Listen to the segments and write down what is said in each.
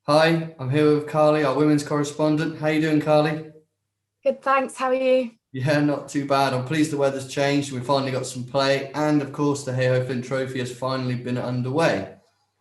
Hi, I'm here with Carly, our women's correspondent. How you doing, Carly? Good, thanks. How are you? Yeah, not too bad. I'm pleased the weather's changed. We finally got some play, and of course, the Heyhoe Flint Trophy has finally been underway.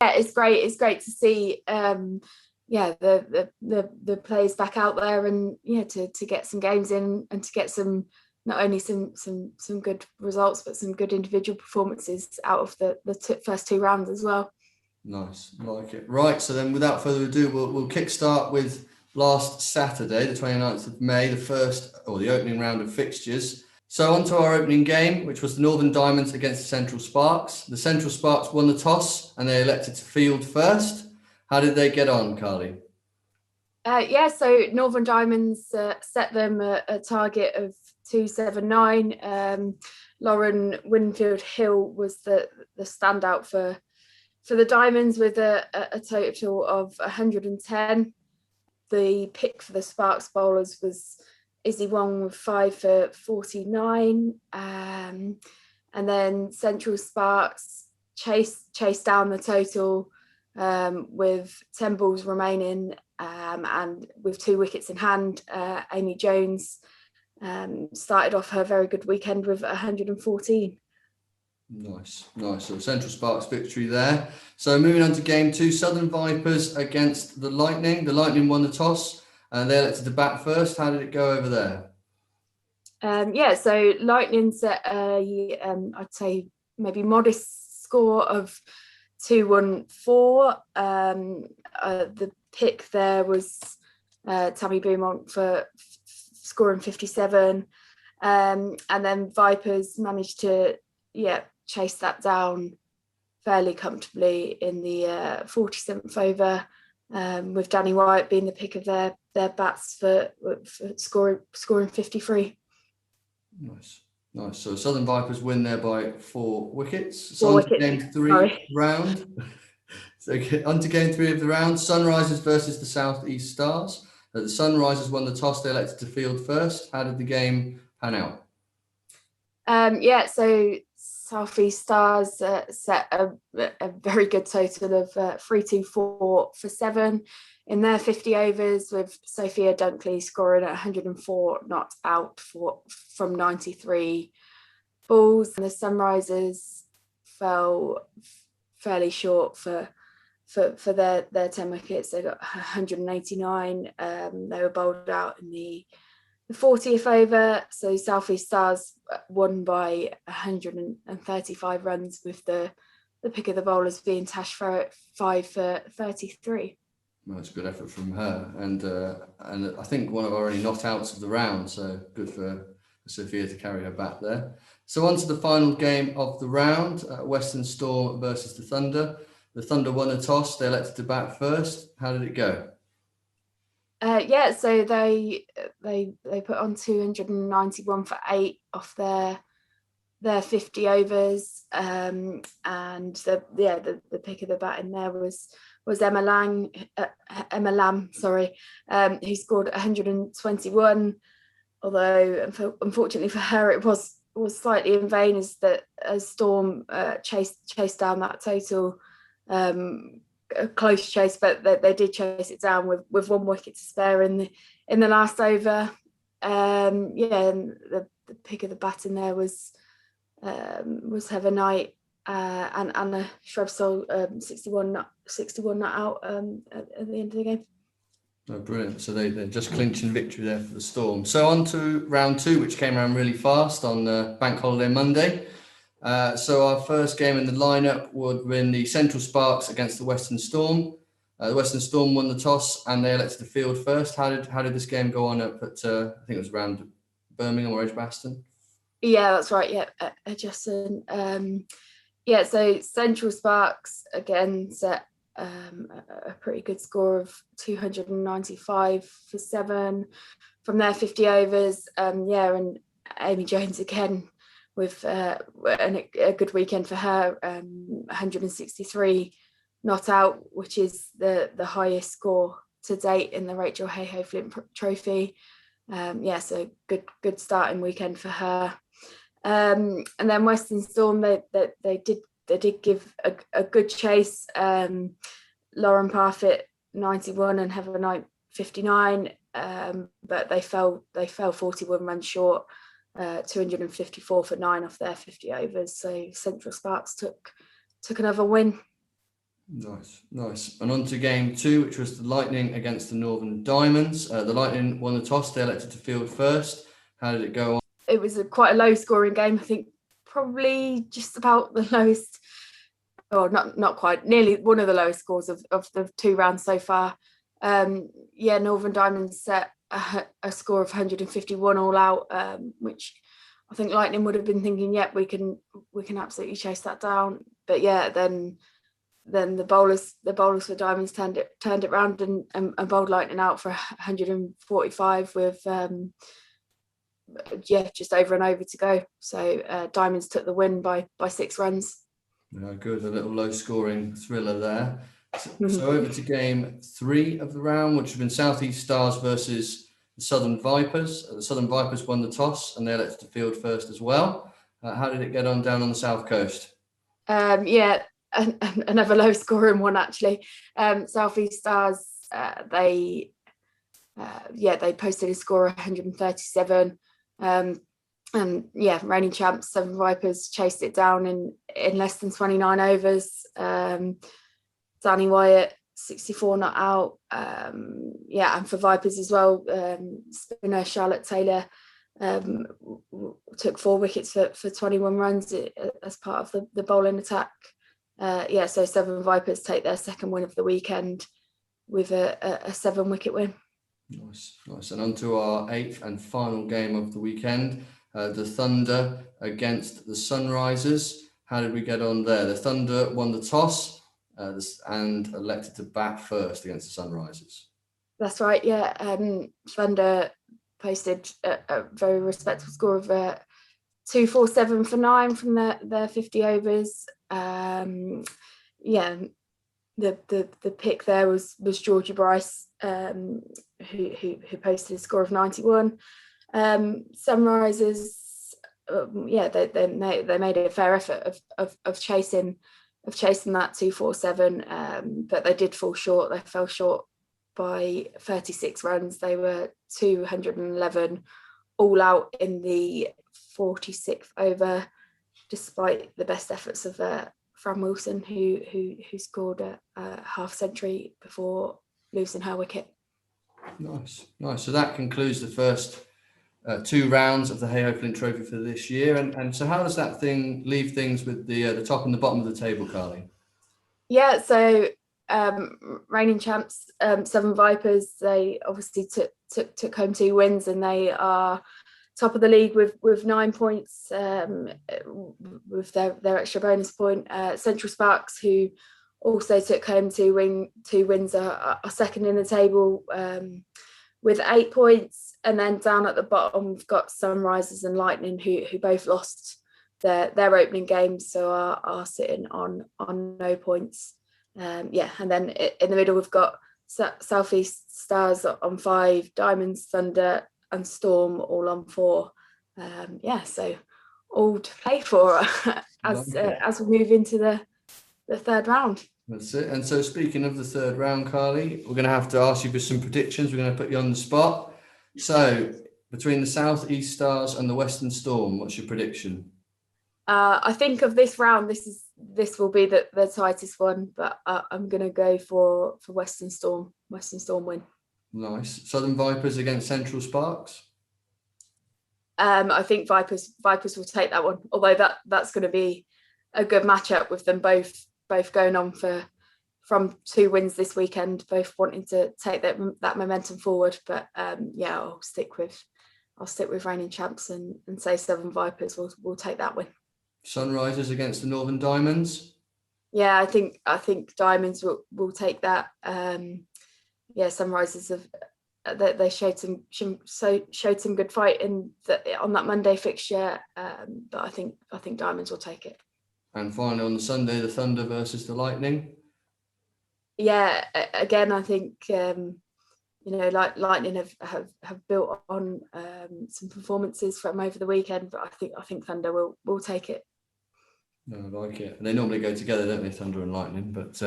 Yeah, it's great. It's great to see yeah, the players back out there, and yeah, to get some games in and to get some, not only some good results, but some good individual performances out of the first two rounds as well. Nice, like it. Right, so then without further ado, we'll kick start with last Saturday, the 29th of May, the first or the opening round of fixtures. So on to our opening game, which was the Northern Diamonds against the Central Sparks. The Central Sparks won the toss and they elected to field first. How did they get on, Carly? Yeah, so Northern Diamonds set them a target of 279. Lauren Winfield Hill was the standout for the Diamonds with a total of 110. The pick for the Sparks bowlers was Izzy Wong with 5 for 49. And then Central Sparks chased down the total with 10 balls remaining, and with 2 wickets in hand. Amy Jones started off her very good weekend with 114. Nice. So Central Sparks victory there. So moving on to game two, Southern Vipers against the Lightning. The Lightning won the toss and they elected to bat first. How did it go over there? Yeah, so Lightning set I'd say maybe modest score of 214. The pick there was Tammy Beaumont for scoring 57. And then Vipers managed to chase that down fairly comfortably in the 47th over, with Danny White being the pick of their bats for scoring 53. Nice. So Southern Vipers win there by 4 wickets. So 4 on to wickets. game three Sorry. round. So on to game three of the round. Sunrisers versus the South East Stars. The Sunrisers won the toss. They elected to field first. How did the game pan out? So South East Stars set a very good total of 324 for 7 in their 50 overs, with Sophia Dunkley scoring at 104 not out from 93 balls. And the Sunrisers fell fairly short for their 10 wickets. They got 189. They were bowled out in the 40th over. So South East Stars won by 135 runs, with the pick of the bowlers being Tash Ferret 5 for 33. Well, it's a good effort from her, and I think one of our only not outs of the round. So good for Sophia to carry her bat there. So on to the final game of the round, Western Storm versus the Thunder. The Thunder won a toss. They elected to bat first. How did it go? So they put on 291 for 8 off their 50 overs, and the pick of the bat in there was Emma Lamb, who scored 121. Although unfortunately for her, it was slightly in vain, as Storm chased down that total. A close chase, but they did chase it down with 1 wicket to spare in the last over. And the pick of the bat in there was Heather Knight and Anna Shrubsole, 61 not out at the end of the game. Oh, brilliant. So they're just clinching victory there for the Storm. So on to round 2, which came around really fast on Bank Holiday Monday. So our first game in the lineup would win the Central Sparks against the Western Storm. The Western Storm won the toss and they elected to field first. How did this game go on up at I think it was around Birmingham or Edgbaston? Yeah, that's right. Yeah, Justin. So Central Sparks again set a pretty good score of 295 for 7 from their 50 overs. And Amy Jones again with a good weekend for her, 163 not out, which is the highest score to date in the Rachel Heyhoe Flint Trophy. So good starting weekend for her. And then Western Storm, they did give a good chase. Lauren Parfitt 91 and have a night 59, but they fell 41 runs short, 254 for 9 off their 50 overs. So Central Sparks took another win. Nice. And on to game 2, which was the Lightning against the Northern Diamonds. The Lightning won the toss. They elected to field first. How did it go on? It was quite a low scoring game. I think probably just about the lowest, or not quite, nearly one of the lowest scores of the 2 rounds so far. Northern Diamonds set a score of 151 all out, which I think Lightning would have been thinking, yep, we can absolutely chase that down. But yeah, then the bowlers for Diamonds turned it round and bowled Lightning out for 145 with just over and over to go. So Diamonds took the win by 6 runs. Good, a little low scoring thriller there. So over to game 3 of the round, which has been Southeast Stars versus the Southern Vipers. The Southern Vipers won the toss and they elected to field first as well. How did it get on down the South Coast? Another low scoring one actually. Southeast Stars, they posted a score of 137. Reigning champs Southern Vipers chased it down in less than 29 overs. Danny Wyatt 64 not out. And for Vipers as well, spinner Charlotte Taylor took 4 wickets for 21 runs as part of the bowling attack. So Southern Vipers take their second win of the weekend with a 7-wicket win. Nice. And on to our 8th and final game of the weekend, the Thunder against the Sunrisers. How did we get on there? The Thunder won the toss and elected to bat first against the Sunrisers. That's right, yeah. Thunder posted a very respectable score of 247 for 9 from their 50 overs. The pick there was Georgie Bryce, who posted a score of 91. Sunrisers, they made a fair effort of chasing that 247, but they did fall short. They fell short by 36 runs. They were 211 all out in the 46th over, despite the best efforts of Fran Wilson, who scored a half century before losing her wicket. Nice. So that concludes the first 2 rounds of the Heyhoe Flint Trophy for this year. And so how does that leave things with the top and the bottom of the table, Carly? Yeah, so reigning champs, Southern Vipers, they obviously took home 2 wins and they are top of the league with 9 points, with their extra bonus point. Central Sparks, who also took home 2 wins, are second in the table with 8 points. And then down at the bottom, we've got Sunrisers and Lightning, who both lost their opening games, so are sitting on no points. And then in the middle, we've got Southeast Stars on 5, Diamonds, Thunder and Storm all on 4. So all to play for as we move into the 3rd round. That's it. And so speaking of the 3rd round, Carly, we're going to have to ask you for some predictions. We're going to put you on the spot. So between the Southeast Stars and the Western Storm, what's your prediction? I think of this round, this will be the tightest one, but I'm going to go for Western Storm. Western Storm win. Nice. Southern Vipers against Central Sparks? I think Vipers will take that one, although that's going to be a good matchup with them both going on from 2 wins this weekend, both wanting to take that momentum forward. But I'll stick with reigning champs and say Southern Vipers will take that win. Sunrisers against the Northern Diamonds? Yeah, I think Diamonds will take that. Sunrisers they showed some good fight on that Monday fixture, but I think Diamonds will take it. And finally on the Sunday, the Thunder versus the Lightning. Yeah, again, I think Lightning have built on some performances from over the weekend, but I think Thunder will take it. No, I like it. And they normally go together, don't they, Thunder and Lightning? But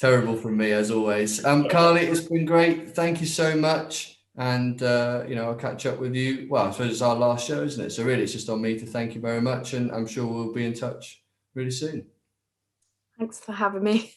Terrible from me as always. Carly, it's been great. Thank you so much. And I'll catch up with you. Well, I suppose it's our last show, isn't it? So really, it's just on me to thank you very much, and I'm sure we'll be in touch really soon. Thanks for having me.